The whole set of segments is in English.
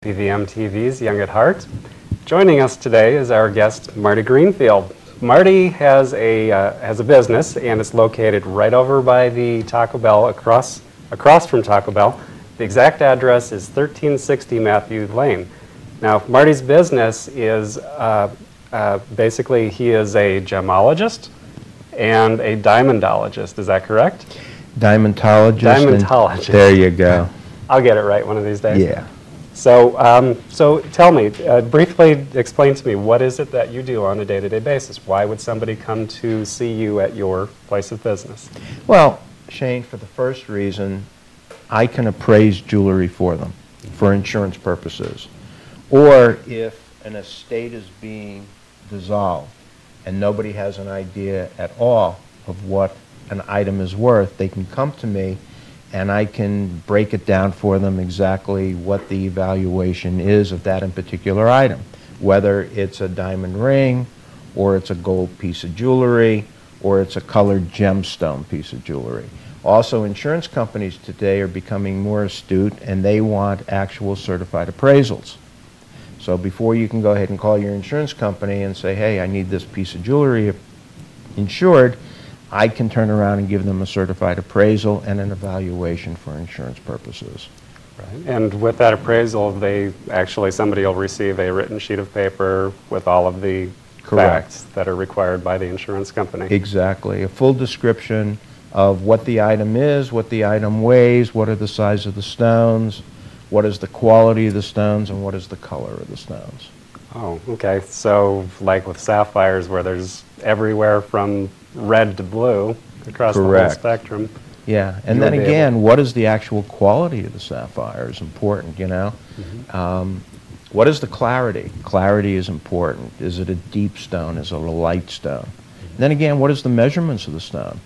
BVM TV's Young at Heart. Joining us today is our guest, Marty Greenfield. Marty has a business, and it's located right over by the Taco Bell, across from Taco Bell. The exact address is 1360 Matthew Lane. Now, Marty's business is basically he is a gemologist and a diamondologist. Is that correct? Diamondologist. Diamondologist. There you go. I'll get it right one of these days. Yeah. So tell me, briefly explain to me, what is it that you do on a day-to-day basis? Why would somebody come to see you at your place of business? Well, Shane, for the first reason, I can appraise jewelry for them for insurance purposes. Or if an estate is being dissolved and nobody has an idea at all of what an item is worth, they can come to me and I can break it down for them exactly what the evaluation is of that in particular item, whether it's a diamond ring, or it's a gold piece of jewelry, or it's a colored gemstone piece of jewelry. Also, insurance companies today are becoming more astute, and they want actual certified appraisals. So before you can go ahead and call your insurance company and say, hey, I need this piece of jewelry insured, I can turn around and give them a certified appraisal and an evaluation for insurance purposes. Right. And with that appraisal, somebody will receive a written sheet of paper with all of the facts that are required by the insurance company. Exactly. A full description of what the item is, what the item weighs, what are the size of the stones, what is the quality of the stones, and what is the color of the stones. Oh, okay. So like with sapphires, where there's everywhere from red to blue across the whole spectrum. Yeah, and then again, what is the actual quality of the sapphire is important, you know. Mm-hmm. What is the clarity? Clarity is important. Is it a deep stone? Is it a light stone? And then again, what is the measurements of the stone?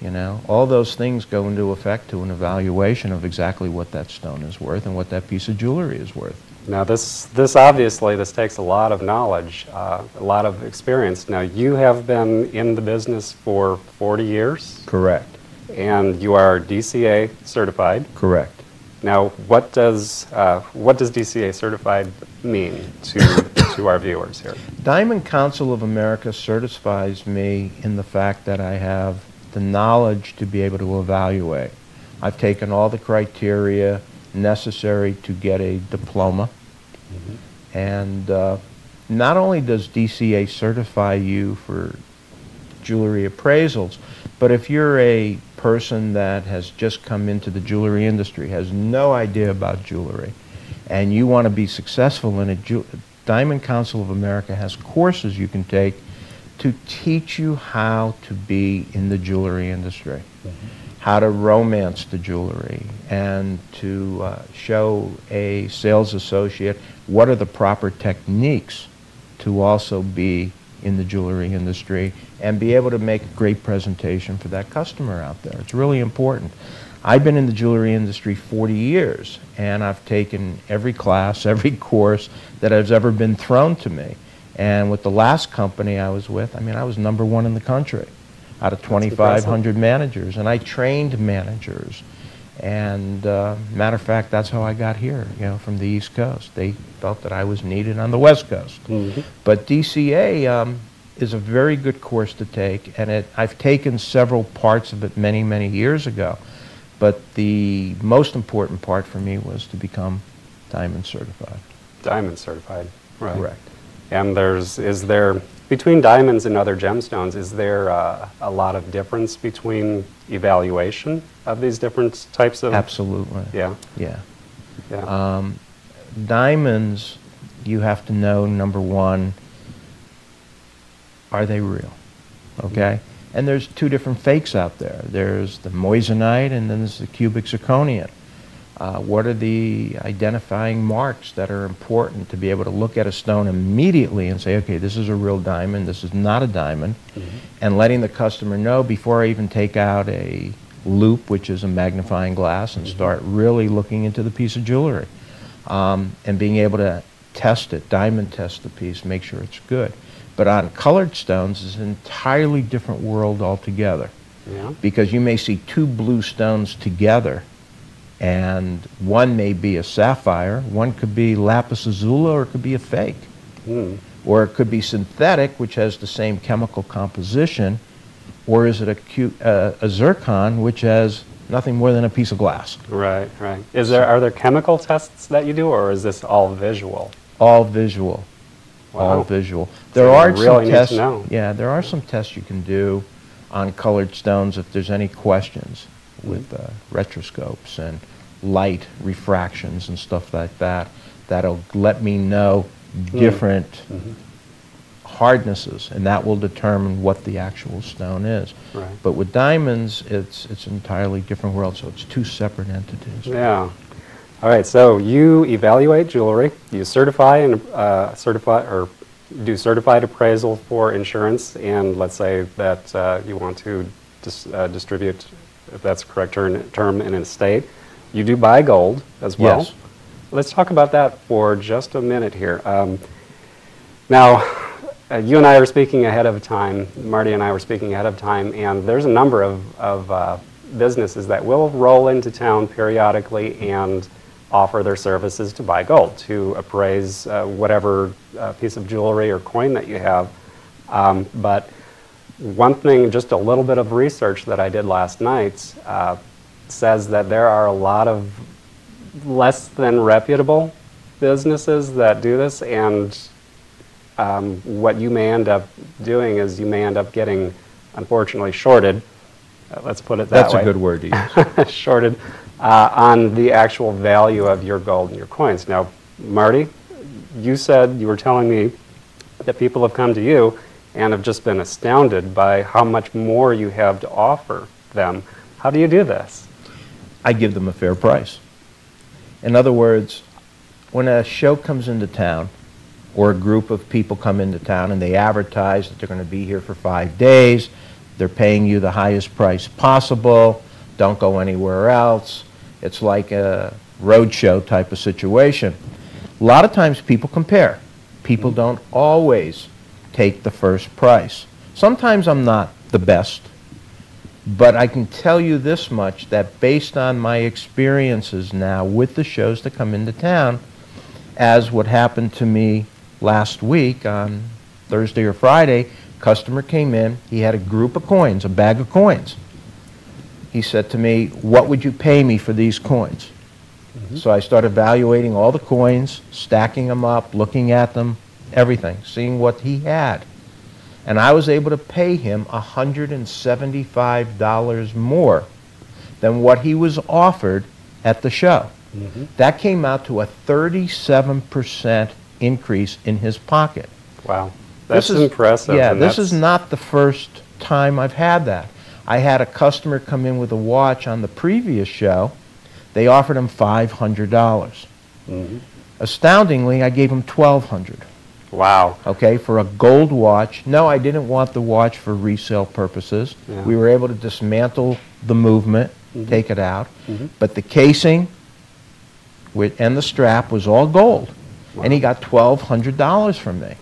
You know, all those things go into effect to an evaluation of exactly what that stone is worth and what that piece of jewelry is worth. Now this obviously takes a lot of knowledge, a lot of experience. Now you have been in the business for 40 years? Correct. And you are DCA certified? Correct. Now what does DCA certified mean to our viewers here? Diamond Council of America certifies me in the fact that I have the knowledge to be able to evaluate. I've taken all the criteria necessary to get a diploma. Mm-hmm. And not only does DCA certify you for jewelry appraisals, but if you're a person that has just come into the jewelry industry, has no idea about jewelry, and you want to be successful in it, Diamond Council of America has courses you can take to teach you how to be in the jewelry industry. Mm-hmm. How to romance the jewelry, and to show a sales associate what are the proper techniques to also be in the jewelry industry and be able to make a great presentation for that customer out there. It's really important. I've been in the jewelry industry 40 years, and I've taken every class, every course that has ever been thrown to me. And with the last company I was with, I mean, I was #1 in the country out of 2,500 managers, and I trained managers. And matter of fact, that's how I got here, you know, from the East Coast. They felt that I was needed on the West Coast. Mm-hmm. But DCA is a very good course to take, and I've taken several parts of it many, many years ago. But the most important part for me was to become Diamond certified. Diamond certified, right. Correct. And between diamonds and other gemstones, is there a lot of difference between evaluation of these different types of? Absolutely. Yeah. Yeah. Yeah. Diamonds, you have to know, #1, are they real? Okay? And there's two different fakes out there. There's the moissanite, and then there's the cubic zirconium. What are the identifying marks that are important to be able to look at a stone immediately and say, okay, this is a real diamond, this is not a diamond, mm-hmm. and letting the customer know before I even take out a loupe, which is a magnifying glass, and mm-hmm. start really looking into the piece of jewelry, and being able to test it, diamond test the piece, make sure it's good. But on colored stones, it's an entirely different world altogether. Yeah. Because you may see two blue stones together And one may be a sapphire, one could be lapis lazuli, or it could be a fake. Or it could be synthetic, which has the same chemical composition, or is it a zircon, which has nothing more than a piece of glass. Right, right. Are there chemical tests that you do, or is this all visual? All visual. Wow. All visual. So There are you some really need to tests. know. Yeah, there are some tests you can do on colored stones if there's any questions with retroscopes and light refractions and stuff like that. That'll let me know different hardnesses, and that will determine what the actual stone is. Right. But with diamonds, it's an entirely different world, so it's two separate entities. Yeah. All right, so you evaluate jewelry, you certify and do certified appraisal for insurance, and let's say that you want to distribute, if that's the correct term, in an estate. You do buy gold as well. Yes. Let's talk about that for just a minute here. Now, you and I were speaking ahead of time, Marty and I were speaking ahead of time, and there's a number of businesses that will roll into town periodically and offer their services to buy gold, to appraise whatever piece of jewelry or coin that you have. But one thing, just a little bit of research that I did last night, says that there are a lot of less than reputable businesses that do this, and what you may end up doing is you may end up getting, unfortunately, shorted. Let's put it that way. That's a good word to use. Shorted on the actual value of your gold and your coins. Now, Marty, you were telling me that people have come to you and have just been astounded by how much more you have to offer them. How do you do this? I give them a fair price. In other words, when a show comes into town, or a group of people come into town and they advertise that they're going to be here for 5 days, they're paying you the highest price possible, don't go anywhere else. It's like a roadshow type of situation. A lot of times people compare. People don't always take the first price. Sometimes I'm not the best, but I can tell you this much, that based on my experiences now with the shows that come into town, as what happened to me last week on Thursday or Friday, customer came in, he had a group of coins, a bag of coins. He said to me, "What would you pay me for these coins?" So I started evaluating all the coins, stacking them up, looking at them, everything, seeing what he had. And I was able to pay him $175 more than what he was offered at the show. That came out to a 37% increase in his pocket. Wow, that's impressive. Yeah, and this is not the first time I've had that. I had a customer come in with a watch on the previous show. They offered him $500. Astoundingly, I gave him $1,200. Wow. Okay, for a gold watch. No, I didn't want the watch for resale purposes. Yeah. We were able to dismantle the movement, take it out, but the casing and the strap was all gold. Wow. And he got $1,200 from me.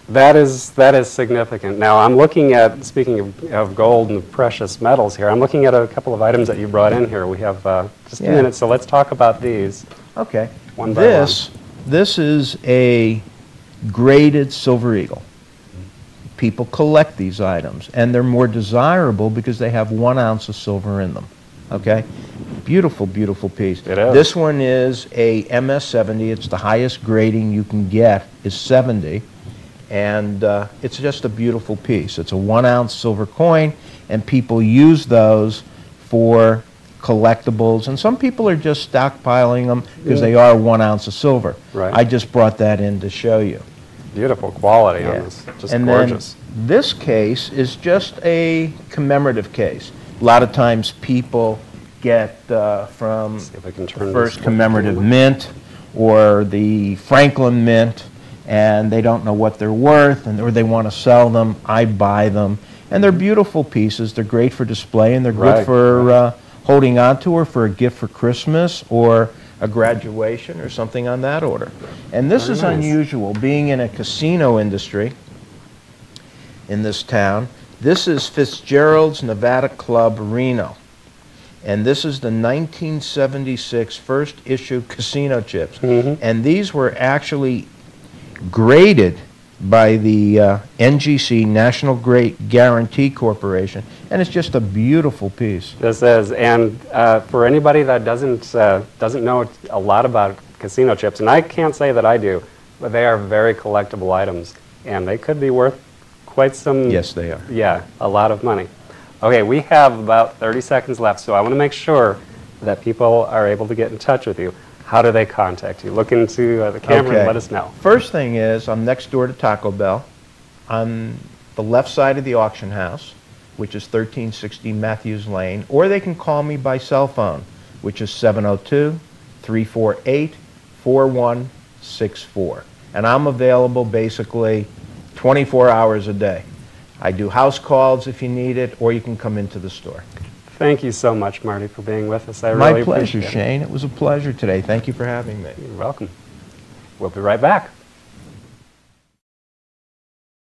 That is significant. Now, I'm looking at, speaking of gold and precious metals here, I'm looking at a couple of items that you brought in here. We have just a minute, so let's talk about these. Okay. One by one. This is a graded silver eagle. People collect these items, and they're more desirable because they have 1 ounce of silver in them. Okay? Beautiful, beautiful piece. It is. This one is a MS-70. It's the highest grading you can get is 70. And it's just a beautiful piece. It's a 1 ounce silver coin, and people use those for collectibles. And some people are just stockpiling them because they are 1 ounce of silver. Right. I just brought that in to show you. Beautiful quality on this. Just And gorgeous. then this case is just a commemorative case. A lot of times people get from See if I can the turn first this commemorative mint or the Franklin Mint, and they don't know what they're worth, or they want to sell them. I buy them, and they're beautiful pieces. They're great for display, and they're good Right. for holding on to, or for a gift for Christmas, or a graduation, or something on that order. And this Very is nice. unusual, being in a casino industry in this town. This is Fitzgerald's Nevada Club Reno. And this is the 1976 first issue casino chips. Mhm. And these were actually graded by the NGC, National Guarantee Corporation, and it's just a beautiful piece. This is, and for anybody that doesn't know a lot about casino chips, and I can't say that I do, but they are very collectible items, and they could be worth quite some. Yes, they are. Yeah, a lot of money. Okay, we have about 30 seconds left, so I want to make sure that people are able to get in touch with you. How do they contact you? Look into the camera and let us know. First thing is, I'm next door to Taco Bell. On the left side of the auction house, which is 1360 Matthews Lane, or they can call me by cell phone, which is 702-348-4164. And I'm available basically 24 hours a day. I do house calls if you need it, or you can come into the store. Thank you so much, Marty, for being with us. I My really pleasure, appreciate it. Shane. It was a pleasure today. Thank you for having me. You're welcome. We'll be right back.